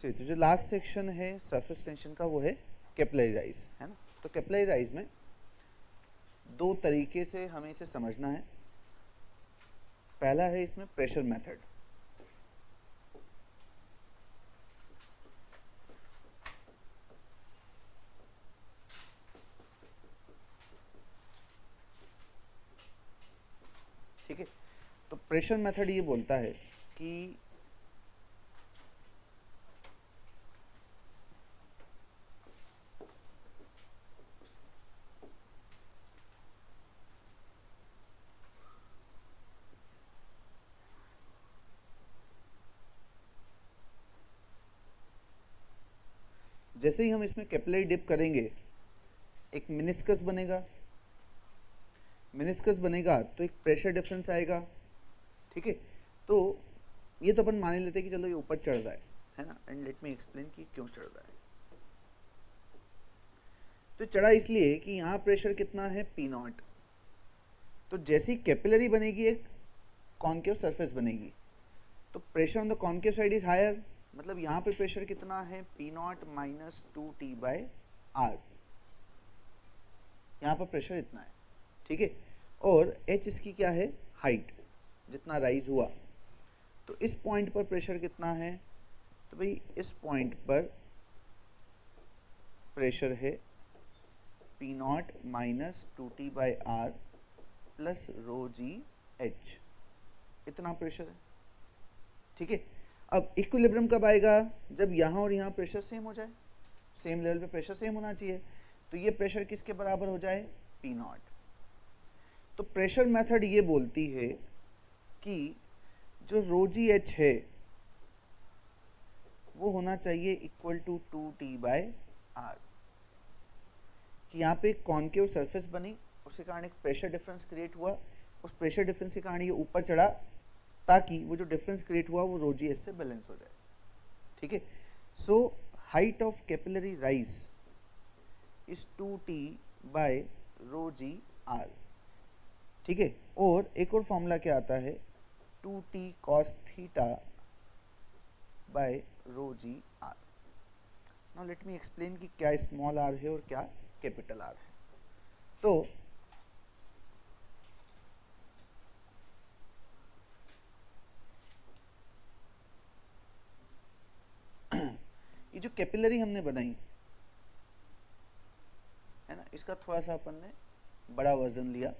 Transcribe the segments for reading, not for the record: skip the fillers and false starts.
तो जो last section है सरफेस टेंशन का वो है कैपिलरी राइज, है ना। तो कैपिलरी राइज में दो तरीके से हमें इसे समझना है। पहला है इसमें प्रेशर मेथड। ठीक है, तो प्रेशर मेथड ये बोलता है कि जैसे ही हम इसमें कैपिलरी डिप करेंगे एक मिनिस्कस बनेगा, मिनिस्कस बनेगा तो एक प्रेशर डिफरेंस आएगा। ठीक है, तो ये तो अपन मान ही लेते हैं कि चलो ये ऊपर चढ़ रहा है ना। एंड लेट मी एक्सप्लेन कि क्यों चढ़ रहा है। तो चढ़ा इसलिए कि यहाँ प्रेशर कितना है P0। तो जैसी कैपिलरी बनेगी एक कॉन्केव सरफेस बनेगी, तो pressure on the concave side is higher, मतलब यहाँ पे प्रेशर कितना है P0 माइनस 2T/R। यहाँ पर प्रेशर इतना है। ठीक है, और h इसकी क्या है, हाइट, जितना राइज हुआ। तो इस पॉइंट पर प्रेशर कितना है, तो भाई इस पॉइंट पर प्रेशर है P0 minus 2T/R plus ρgh, इतना प्रेशर है। ठीक है, अब इक्विलिब्रियम कब आएगा, जब यहाँ और यहाँ प्रेशर सेम हो जाए, सेम लेवल पे प्रेशर सेम होना चाहिए। तो ये प्रेशर किसके बराबर हो जाए, P0। तो प्रेशर मेथड ये बोलती है कि जो ρgh है वो होना चाहिए इक्वल टू 2T/R, कि यहाँ पे एक कॉन्केव सरफेस बनी, उसके कारण एक प्रेशर डिफरेंस क्रिएट हुआ, उस प्रेशर डिफरेंस के कारण ये ऊपर चढ़ा, ताकि वो जो डिफरेंस क्रिएट हुआ वो ρgh से बैलेंस हो जाए। ठीक है, so height of capillary rise is 2T/ρgr। ठीक है, और एक और फॉर्मूला क्या आता है, 2T cos θ/ρgr। Now let me explain कि क्या स्मॉल r है और क्या कैपिटल R है। तो ये जो कैपिलरी हमने बनाई है ना, इसका थोड़ा सा अपन ने बड़ा वर्जन लिया।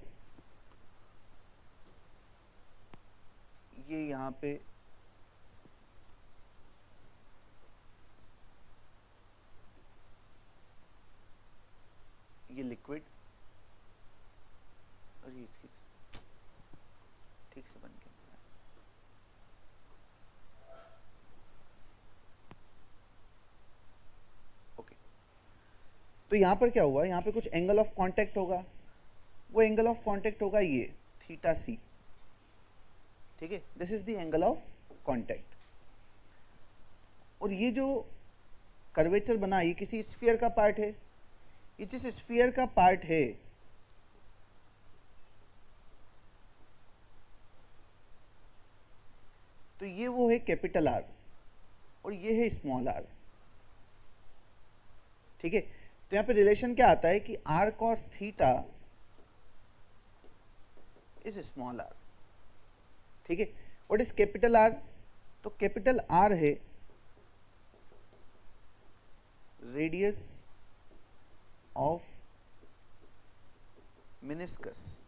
ये यहाँ पे ये लिक्विड और ये इसकी ठीक से बन के ओके। तो यहाँ पर क्या हुआ, यहाँ पे कुछ एंगल ऑफ कांटेक्ट होगा, वो एंगल ऑफ कांटेक्ट होगा ये θc। ठीक है, this is the angle of contact. और ये जो कर्वेचर बना ये किसी स्फीयर का पार्ट है, ये जिस स्फीयर का पार्ट है तो ये वो है कैपिटल R और ये है स्मॉल r। ठीक है, तो यहाँ पे रिलेशन क्या आता है कि r cos theta is small r। ठीक है, व्हाट इज कैपिटल R, तो कैपिटल R है रेडियस ऑफ मिनिस्कस।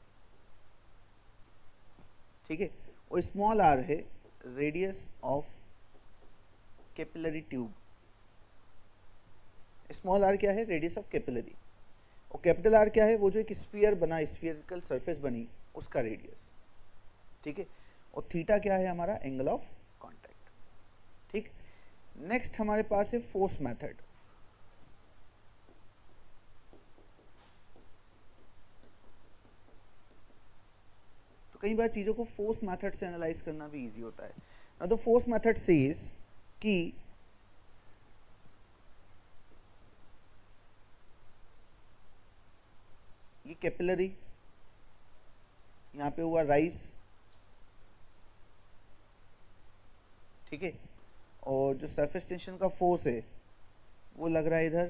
ठीक है, और स्मॉल r है radius of capillary tube. Small r क्या है, रेडियस ऑफ कैपिलरी, और कैपिटल R क्या है, वो जो एक स्फीयर बना, स्फीयरिकल सरफेस बनी, उसका रेडियस। ठीक है, और थीटा क्या है हमारा, एंगल ऑफ कांटेक्ट। ठीक, नेक्स्ट हमारे पास है फोर्स मेथड। तो कई बार चीजों को फोर्स मेथड से एनालाइज करना भी इजी होता है। Now the force method says कि ये कैपिलरी, यहाँ पे हुआ राइज। ठीक है, और जो सरफेस टेंशन का फोर्स है वो लग रहा है इधर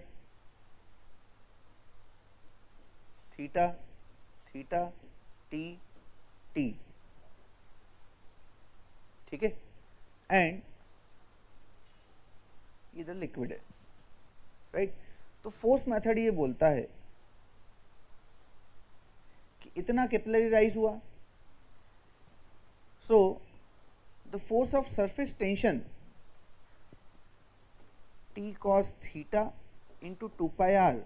थीटा थीटा टी टी, ठीक है, एंड इधर लिक्विड है, राइट। तो फोर्स मेथड ये बोलता है कि इतना कैपिलरी राइज हुआ, so the force of surface tension T cos theta into 2 pi r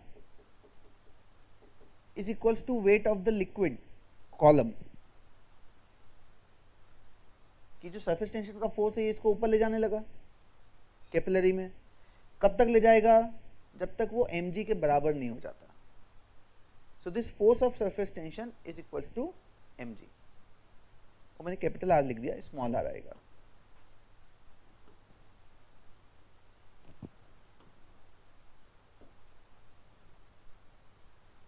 is equals to weight of the liquid column। कि जो सरफेस टेंशन का फोर्स है इसको ऊपर ले जाने लगा कैपिलरी में, कब तक ले जाएगा, जब तक वो mg के बराबर नहीं हो जाता। So this force of surface tension is equals to mg, और मैंने कैपिटल R लिख दिया, स्मॉल r आएगा।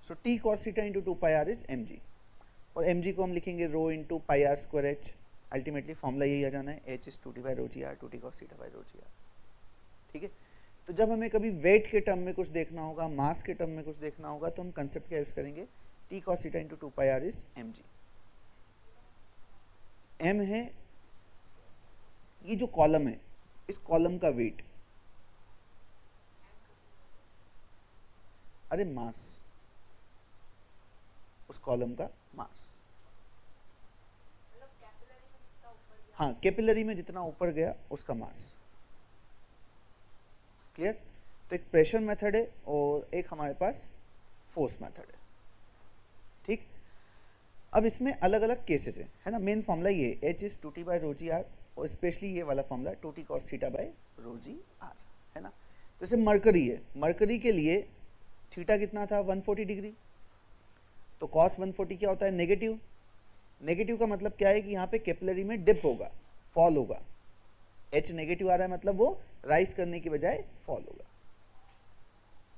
So T cos theta into 2 pi r is mg, और mg को हम लिखेंगे rho into pi R square H. Ultimately formula यही आ जाना है, h is 2t by rho ji R, 2t cos theta by rho ji R, ठीक है। तो जब हमें कभी वेट के टर्म में कुछ देखना होगा, मास के टर्म में कुछ देखना होगा, तो हम कंसेप्ट क्या यूज करेंगे, T cos theta into 2 pi r is mg। m है ये जो कॉलम है, इस कॉलम का वेट, अरे मास, उस कॉलम का मास, हाँ कैपिलरी में जितना ऊपर गया उसका मास, क्लियर। तो एक प्रेशर मेथड है और एक हमारे पास फोर्स मेथड है, ठीक। अब इसमें अलग अलग केसेस है ना। मेन फॉर्मूला ये h is 2t by rho ji R, और स्पेशली ये वाला formula 2t cos theta by rho ji R, है ना। जैसे मरकरी है, मरकरी के लिए थीटा कितना था 140 डिग्री, तो cos 140 क्या होता है, नेगेटिव। नेगेटिव का मतलब क्या है कि यहाँ पे कैपिलरी में डिप होगा, फॉल होगा, h नेगेटिव आ रहा है मतलब वो राइज करने की बजाय फॉल होगा,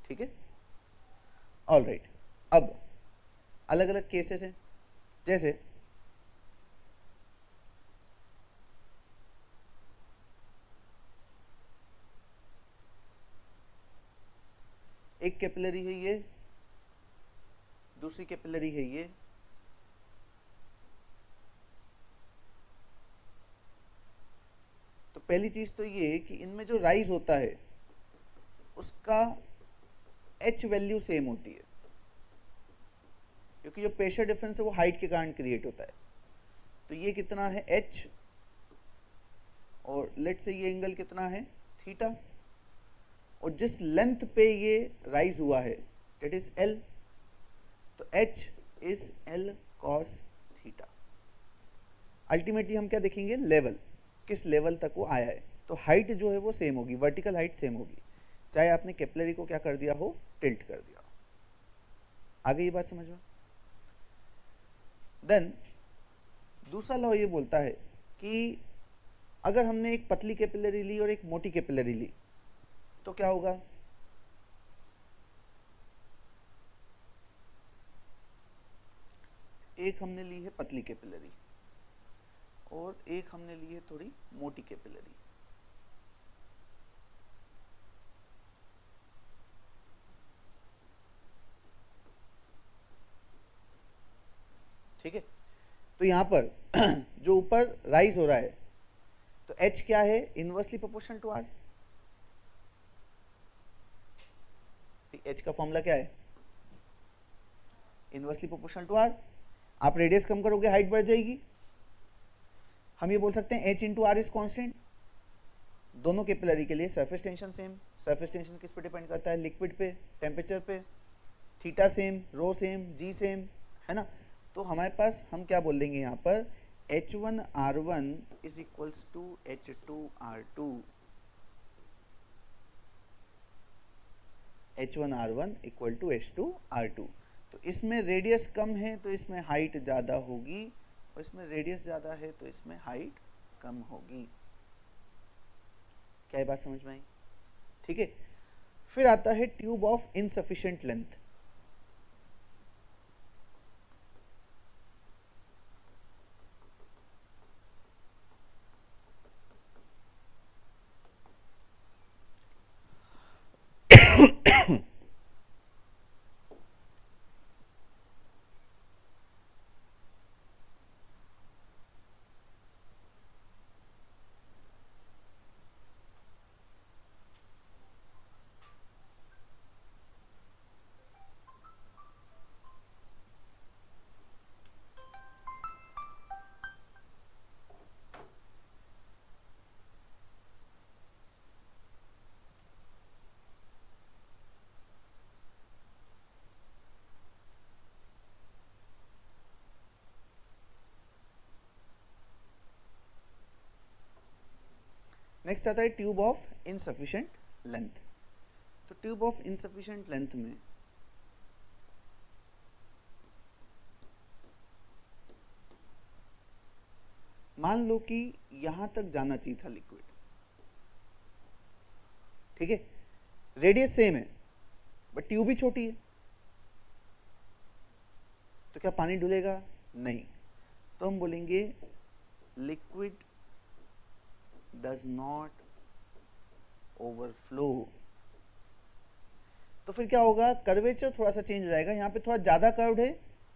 ठीक है। ऑलराइट, अब अलग अलग केसेस हैं, जैसे एक कैपिलरी है ये, दूसरी कैपिलरी है ये, तो पहली चीज तो ये कि इनमें जो राइज होता है उसका h वैल्यू सेम होती है, क्योंकि जो प्रेशर डिफरेंस है वो हाइट के कारण क्रिएट होता है। तो ये कितना है h, और लेट से ये एंगल कितना है थीटा, और जिस लेंथ पे ये राइज हुआ है डेट इज l, तो h is l cos theta. Ultimately हम क्या देखेंगे, लेवल, किस लेवल तक वो आया है। तो हाइट जो है वो सेम होगी, वर्टिकल हाइट सेम होगी, चाहे आपने कैपिलरी को क्या कर दिया हो, टिल्ट कर दिया हो। आगे ये बात समझ में। देन दूसरा लॉ ये बोलता है कि अगर हमने एक पतली कैपिलरी ली और एक मोटी कैपिलरी ली तो क्या होगा, एक हमने ली है पतली कैपिलरी और एक हमने ली है थोड़ी मोटी कैपिलरी, ठीक है। तो यहां पर जो ऊपर राइज हो रहा है तो h क्या है, inversely proportional to r। h का फॉर्मूला क्या है, इनवर्सली प्रोपोर्शनल टू r। आप रेडियस कम करोगे हाइट बढ़ जाएगी। हम ये बोल सकते हैं h into R is constant. दोनों कैपिलरी के लिए surface tension same, surface tension किस पे डिपेंड करता है, लिक्विड पे, टेम्परेचर पे, theta same, rho same, G same, है ना। तो हमारे पास हम क्या बोल देंगे यहाँ पर, H1R1 is equals to H2R2, H1R1 equal to H2R2। तो इसमें रेडियस कम है तो इसमें हाइट ज़्यादा होगी, और इसमें रेडियस ज़्यादा है तो इसमें हाइट कम होगी। क्या ये बात समझ में आई, ठीक है। फिर आता है tube of insufficient length. Next आता है ट्यूब ऑफ इनसफिशिएंट लेंथ। तो ट्यूब ऑफ इनसफिशिएंट लेंथ में मान लो कि यहां तक जाना चाहिए था लिक्विड, ठीक है, रेडियस सेम है बट ट्यूब ही छोटी है, तो क्या पानी डुलेगा? नहीं। तो हम बोलेंगे लिक्विड डज नॉट ओवरफ्लो। तो फिर क्या होगा? कर्वेचर थोड़ा सा चेंज हो जाएगा, यहां पे थोड़ा ज्यादा कर्व्ड है,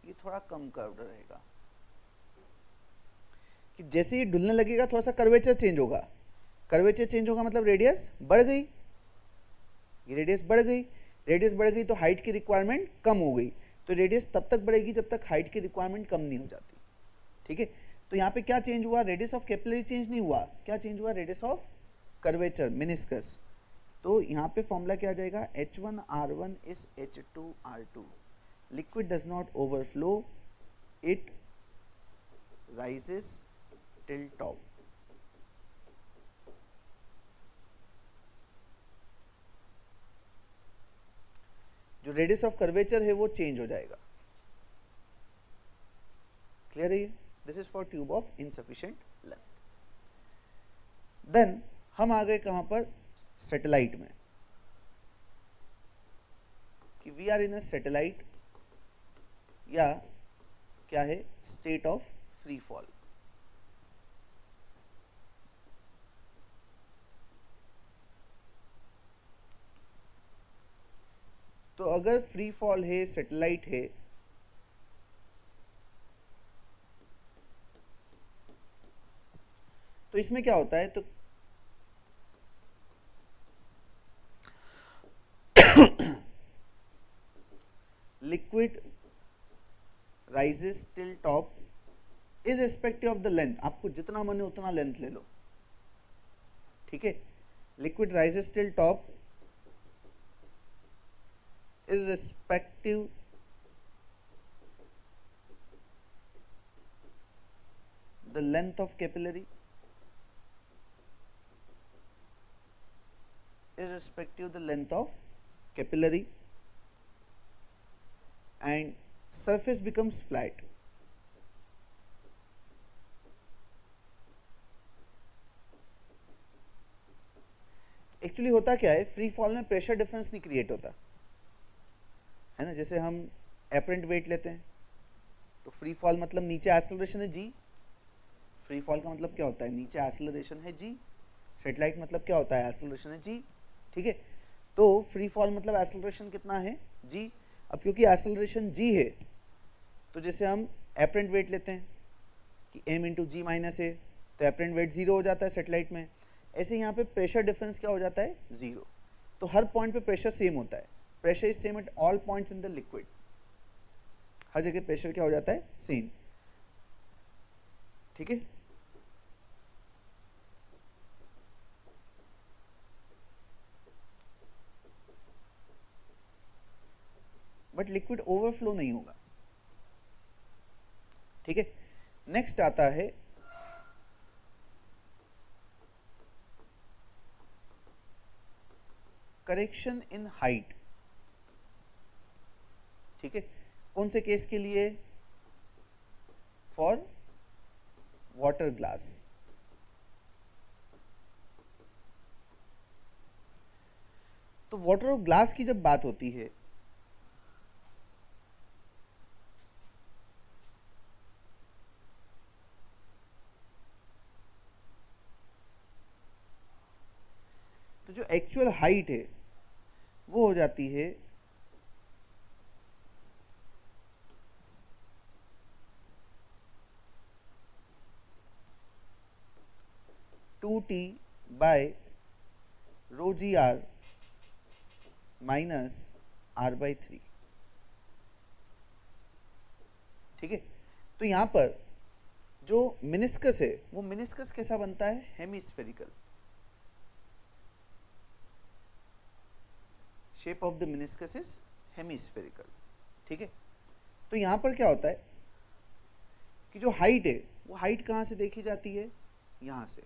ये थोड़ा कम कर्व्ड रहेगा। कि जैसे ही डुलने लगेगा थोड़ा सा कर्वेचर चेंज होगा, कर्वेचर चेंज होगा मतलब रेडियस बढ़ गई, ये रेडियस बढ़ गई, रेडियस बढ़ गई तो हाइट की रिक्वायरमेंट कम हो गई। तो रेडियस तब तक बढ़ेगी जब तक हाइट की रिक्वायरमेंट कम नहीं हो जाती, ठीक है। तो यहाँ पे क्या चेंज हुआ? रेडियस ऑफ कैपिलरी चेंज नहीं हुआ, क्या चेंज हुआ? Radius of curvature, meniscus. तो यहाँ पे फॉर्मूला क्या आ जाएगा? H1R1 is H2R2। Liquid does not overflow, it rises till top. जो रेडियस ऑफ कर्वेचर है वो चेंज हो जाएगा। क्लियर है ये? This is for tube of insufficient length. Then हम आ गए कहां पर? सैटेलाइट में, कि we are in a satellite, या क्या है? State of free fall. तो अगर फ्री फॉल है, सैटेलाइट है, तो इसमें क्या होता है? तो liquid rises till top irrespective of the length. आपको जितना मन है उतना लेंथ ले लो, ठीक है। Liquid rises till top irrespective the length of capillary, irrespective the length of capillary, and surface becomes flat। Actually होता क्या है? फ्री फॉल में प्रेशर डिफरेंस नहीं क्रिएट होता है ना। जैसे हम एपरेंट वेट लेते हैं तो फ्री फॉल मतलब नीचे एक्सेलरेशन है जी, फ्री फॉल का मतलब क्या होता है? नीचे एक्सेलरेशन है जी। सैटेलाइट मतलब क्या होता है? एक्सेलरेशन है जी, ठीक है। तो फ्री फॉल मतलब एक्सेलरेशन कितना है? जी। अब क्योंकि एक्सेलरेशन जी है तो जैसे हम एपरेंट वेट लेते हैं कि m इंटू जी माइनस है, तो एपरेंट वेट जीरो हो जाता है सैटेलाइट में। ऐसे यहाँ पे प्रेशर डिफरेंस क्या हो जाता है? जीरो। तो हर पॉइंट पे प्रेशर सेम होता है, pressure is same at all points in the liquid. हर जगह प्रेशर क्या हो जाता है? सेम, ठीक है। बट लिक्विड ओवरफ्लो नहीं होगा, ठीक है। नेक्स्ट आता है करेक्शन इन हाइट, ठीक है। कौन से केस के लिए? For water glass. तो वाटर और ग्लास की जब बात होती है तो जो एक्चुअल हाइट है वो हो जाती है two T by rho ji R minus R by 3, ठीक है। तो यहां पर जो मिनिस्कस है वो मिनिस्कस कैसा बनता है? Hemispherical. Shape of the meniscus is hemispherical, ठीक है। तो यहां पर क्या होता है कि जो हाइट है वो हाइट कहां से देखी जाती है? यहां से,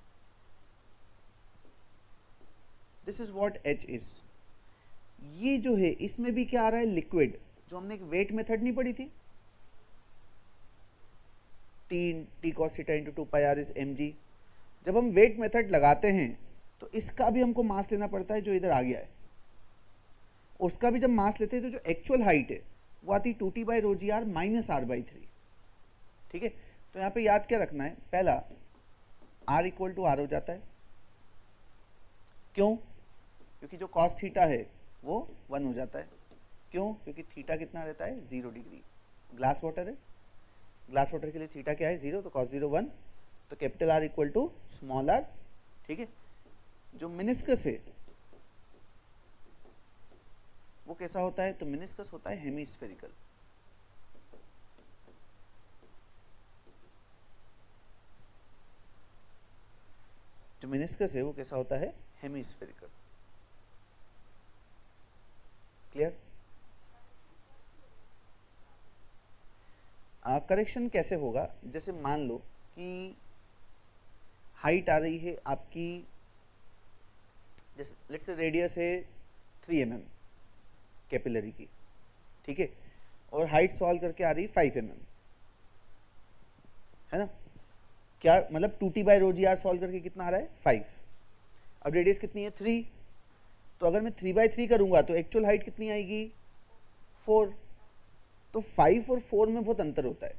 this is what H is. ये जो है इसमें भी क्या आ रहा है, लिक्विड, जो हमने एक वेट मेथड नहीं पढ़ी थी, T cos theta into 2 pi R is mg। जब हम वेट मेथड लगाते हैं तो इसका भी हमको मास लेना पड़ता है जो इधर आ गया है, उसका भी जब मास लेते हैं तो जो एक्चुअल हाइट है वो आती 2t by rho ji R minus R by 3। ठीक है, तो यहाँ पे याद क्या रखना है, पहला r इक्वल टू आर हो जाता है, क्यों, क्योंकि जो cos थीटा है वो 1 हो जाता है, क्यों, क्योंकि थीटा कितना रहता है 0 डिग्री। ग्लास वाटर है, ग्लास वाटर के लिए थीटा क्या है 0, तो cos 0 1, तो capital R equal to small r। ठीक है, जो मिनिस्कस है वो कैसा होता है, तो मिनिस्कस होता है हेमीस्फेरिकल। जो मिनिस्कस है वो कैसा होता है, हेमीस्फेरिकल। क्लियर। करेक्शन कैसे होगा, जैसे मान लो कि हाइट आ रही है आपकी, जैसे लेट्स से रेडियस है 3 mm कैपिलरी की, ठीक है, और हाइट सॉल्व करके आ रही 5 mm, है ना, क्या मतलब 2t by rho ji R solve करके कितना आ रहा है 5। अब रेडियस कितनी है 3, तो अगर मैं 3 बाई 3 करूंगा तो एक्चुअल हाइट कितनी आएगी 4। तो 5 और 4 में बहुत अंतर होता है,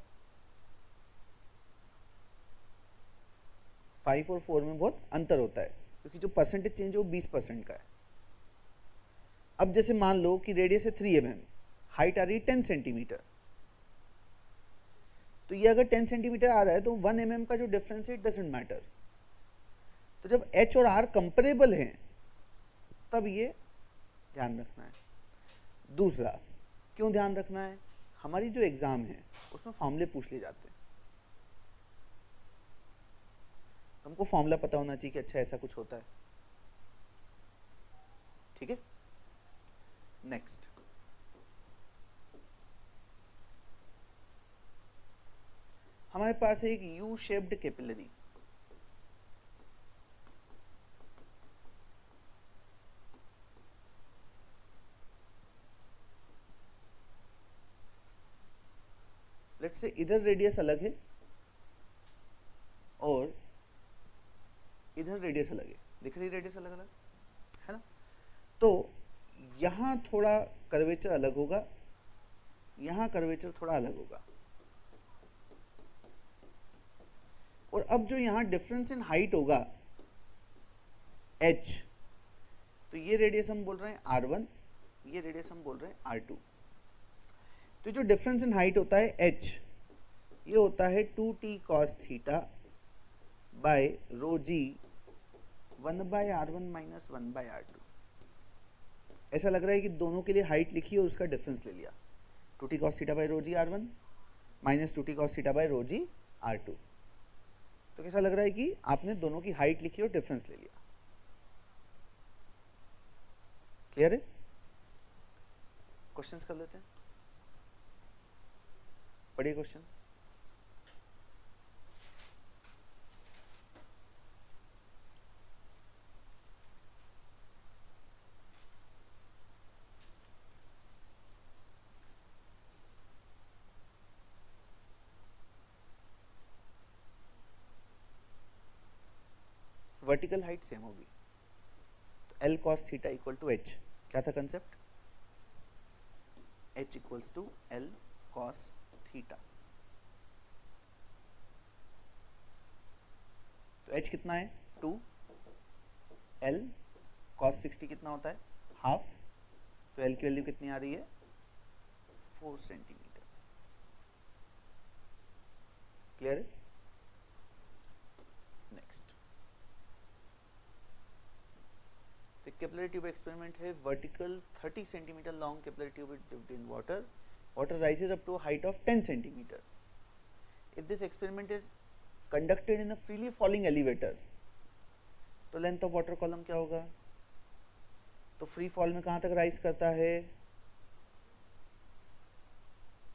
5 और 4 में बहुत अंतर होता है, क्योंकि जो परसेंटेज चेंज है वो 20% का है। अब जैसे मान लो कि रेडियस है 3 mm, हाइट आ रही है 10 सेंटीमीटर, तो ये अगर 10 सेंटीमीटर आ रहा है तो 1 mm का जो डिफरेंस है इट डजंट मैटर। तो जब H और R कंपेरेबल हैं तब ये ध्यान रखना है। दूसरा, क्यों ध्यान रखना है, हमारी जो एग्जाम है उसमें फॉर्मूले पूछ लिए जाते हैं, हमको फॉर्मूला पता होना चाहिए कि अच्छा ऐसा कुछ होता है। ठीक है, नेक्स्ट, हमारे पास है एक U shaped capillary, let's say इधर रेडियस अलग है और इधर रेडियस अलग है, दिख रही रेडियस अलग अलग है ना, तो यहां थोड़ा कर्वेचर अलग होगा, यहां कर्वेचर थोड़ा अलग होगा, और अब जो यहां डिफरेंस इन हाइट होगा h, तो ये रेडियस हम बोल रहे हैं r1, ये रेडियस हम बोल रहे हैं r2। तो जो डिफरेंस इन हाइट होता है h, ये होता है 2t cos theta by rho G 1 by r1 minus 1 by r2। ऐसा लग रहा है कि दोनों के लिए हाइट लिखी और उसका डिफरेंस ले लिया, 2t cos theta by rho G r1 minus 2t cos theta by rho G r2। तो कैसा लग रहा है कि आपने दोनों की हाइट लिखी और डिफरेंस ले लिया। क्लियर है, क्वेश्चंस कर लेते हैं, पढ़िए क्वेश्चन। वर्टिकल हाइट सेम होगी, तो L cos theta equal to H, क्या था concept, H equals to L cos theta. तो H कितना है 2, L cos 60 कितना होता है हाफ, तो L की वैल्यू कितनी आ रही है 4 सेंटीमीटर। क्लियर है, कैपिलरी ट्यूब एक्सपेरिमेंट है, vertical 30 centimetre long capillary tube is dipped in water, water rises up to a height of 10 centimeter. If this experiment is conducted in a freely falling elevator, तो length of water column क्या होगा, तो free fall में कहां तक rise करता है,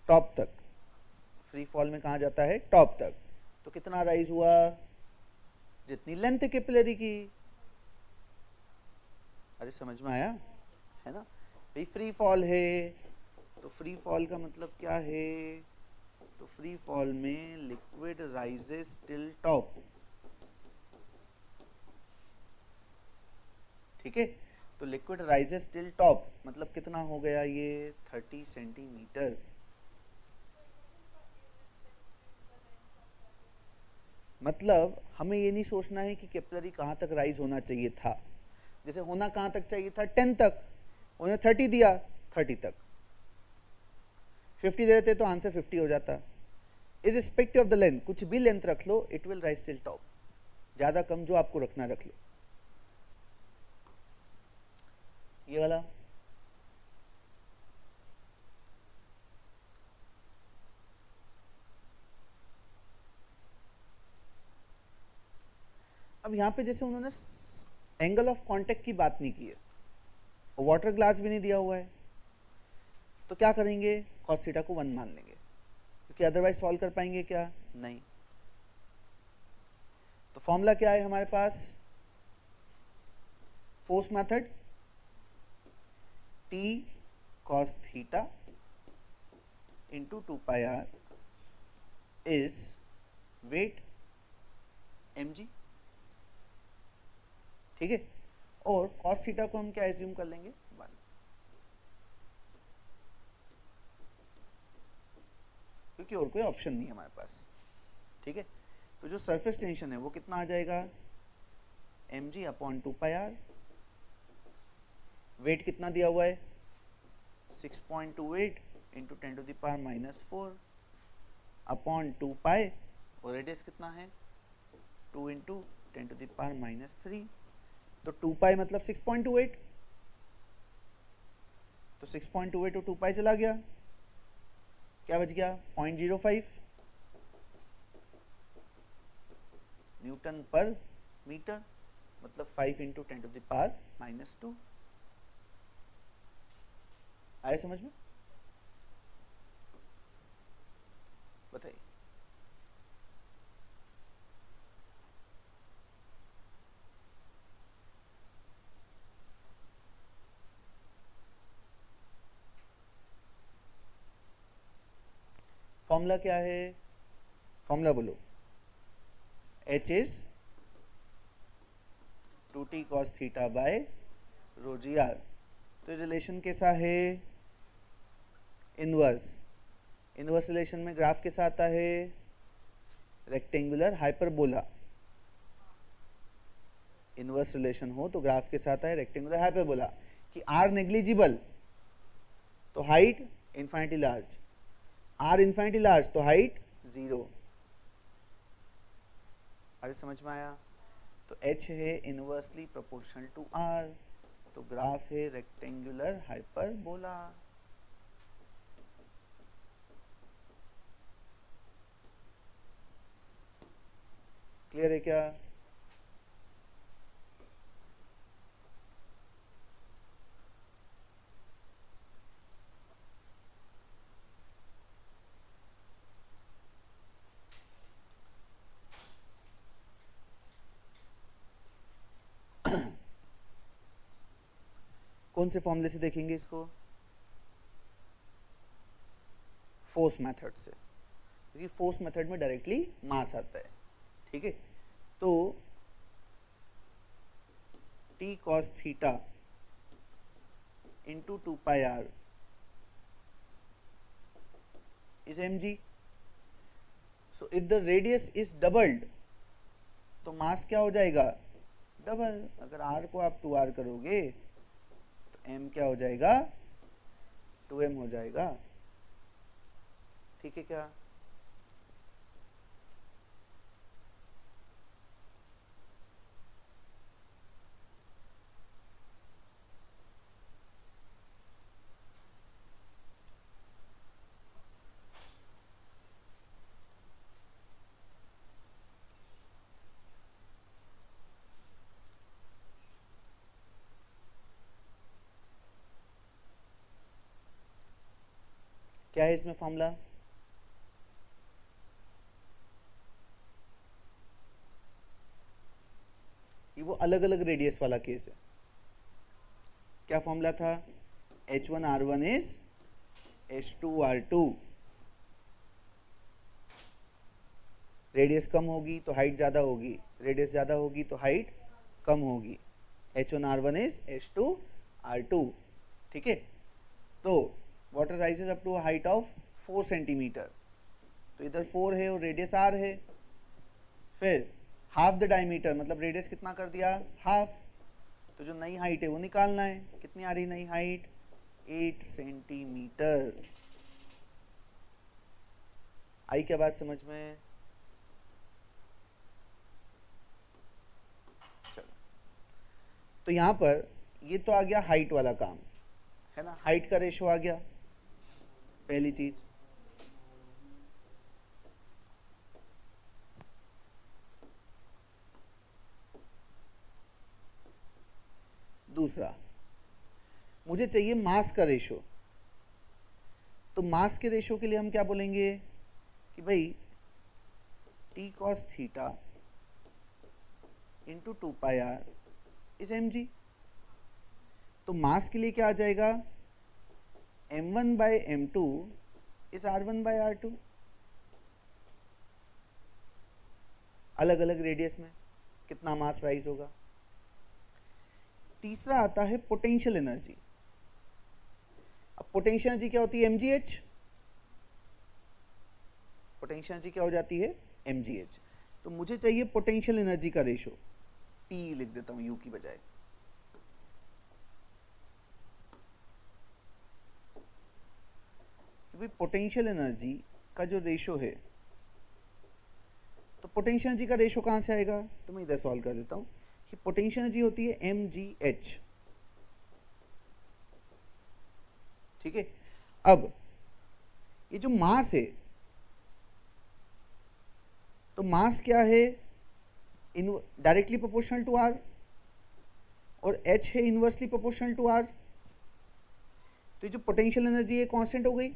top तक, फ्री फॉल में कहां जाता है टॉप तक, तो कितना राइज हुआ, जितनी लेंथ है कैपिलरी की, अरे समझ में आया है ना भाई। फ्री फॉल है तो फ्री फॉल का मतलब क्या है, तो फ्री फॉल में लिक्विड राइजेस टिल टॉप, ठीक है। तो लिक्विड राइजेस टिल टॉप मतलब कितना हो गया ये 30 सेंटीमीटर। मतलब हमें ये नहीं सोचना है कि कैपिलरी कहाँ तक राइज होना चाहिए था, जैसे होना कहाँ तक चाहिए था 10 तक, उन्हें 30 दिया 30 तक, 50 दे देते तो आंसर 50 हो जाता। इरिस्पेक्टिव ऑफ द लेंथ, कुछ भी लेंथ रख लो it will rise till top, ज़्यादा कम जो आपको रखना रख लो। ये वाला अब यहाँ पे जैसे उन्होंने एंगल ऑफ कांटेक्ट की बात नहीं की है, वाटर ग्लास भी नहीं दिया हुआ है, तो क्या करेंगे cos थीटा को 1 मान लेंगे, क्योंकि अदरवाइज सॉल्व कर पाएंगे क्या, नहीं। तो फॉर्मूला क्या है हमारे पास, force method t cos theta into 2πr is weight mg, ठीक है। और cos थीटा को हम क्या एज्यूम कर लेंगे 1, क्योंकि और कोई ऑप्शन नहीं है हमारे पास, ठीक है। तो जो सरफेस टेंशन है वो कितना आ जाएगा mg अपॉन 2πr, वेट कितना दिया हुआ है 6.28 इंटू 10⁻⁻⁴ अपॉन 2π, और रेडियस कितना है 2 इंटू 10⁻⁻3, तो 2π मतलब 6.28, तो 6.28 तो 2π चला गया, क्या बच गया 0.05 न्यूटन पर मीटर, मतलब 5 इंटू 10⁻⁻2। आए समझ में, बताइए। फॉर्मूला क्या है, फॉर्मूला बोलो, h is 2t cos theta by rho ji r. तो रिलेशन कैसा है, इनवर्स, इनवर्स रिलेशन में ग्राफ कैसा आता है, रेक्टेंगुलर हाइपरबोला। इनवर्स रिलेशन हो तो ग्राफ के साथ है रेक्टेंगुलर हाइपरबोला, कि आर नेग्लिजिबल तो height infinity large, r infinity large तो हाइट 0। अरे समझ में आया। तो h है इनवर्सली प्रोपोर्शनल टू r, तो ग्राफ है रेक्टेंगुलर हाइपरबोला। क्लियर है क्या, कौन से फॉर्मूले से देखेंगे इसको, फोर्स मेथड से, क्योंकि फोर्स मेथड में डायरेक्टली मास आता है, ठीक है। तो t cos theta into 2πr is mg, so if the radius is doubled तो मास क्या हो जाएगा डबल, अगर r को आप 2r करोगे तो m क्या हो जाएगा 2m हो जाएगा, ठीक है क्या। क्या है इसमें फॉर्मूला, ये वो अलग अलग रेडियस वाला केस है, क्या फॉर्मूला था, H1R1 इज H2R2। रेडियस कम होगी तो हाइट ज़्यादा होगी, रेडियस ज़्यादा होगी तो हाइट कम होगी। H1R1 is H2R2। ठीक है, तो water rises up to height of 4 centimetre, तो इधर 4 है और रेडियस R है। फिर हाफ द डायमीटर, मतलब रेडियस कितना कर दिया, हाफ। तो जो नई हाइट है वो निकालना है, कितनी आ रही नई हाइट, 8 सेंटीमीटर। आई क्या बात समझ में? चलो, तो यहां पर ये तो आ गया हाइट वाला काम, है ना, हाइट का रेशो आ गया पहली चीज। दूसरा, मुझे चाहिए मास का रेशो। तो मास के रेशो के लिए हम क्या बोलेंगे कि भाई T cos theta into 2πr is mg। तो मास के लिए क्या आ जाएगा, m1/m2 इज r1/r2। अलग अलग रेडियस में कितना मास राइज होगा। तीसरा आता है पोटेंशियल एनर्जी। अब पोटेंशियल एनर्जी क्या होती है, mgh। पोटेंशियल एनर्जी क्या हो जाती है, mgh। तो मुझे चाहिए पोटेंशियल एनर्जी का रेशो, P लिख देता हूं U की बजाय। क्योंकि पोटेंशियल एनर्जी का जो रेशो है, तो पोटेंशियल एनर्जी का रेशो कहां से आएगा, तो मैं इधर सॉल्व कर देता हूं कि पोटेंशियल एनर्जी होती है mgh। ठीक है, अब ये जो मास है, तो मास क्या है, डायरेक्टली प्रोपोर्शनल टू r, और h है इनवर्सली प्रोपोर्शनल टू r। तो ये जो पोटेंशियल एनर्जी है कांस्टेंट हो गई।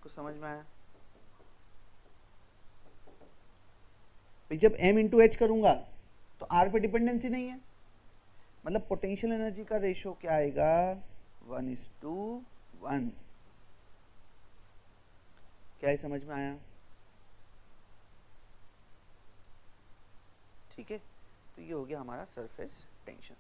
कुछ समझ में आया? जब m इंटू एच करूंगा तो r पे डिपेंडेंसी नहीं है, मतलब पोटेंशियल एनर्जी का रेशो क्या आएगा, 1:1। क्या है, समझ में आया? ठीक है, तो ये हो गया हमारा सरफेस टेंशन।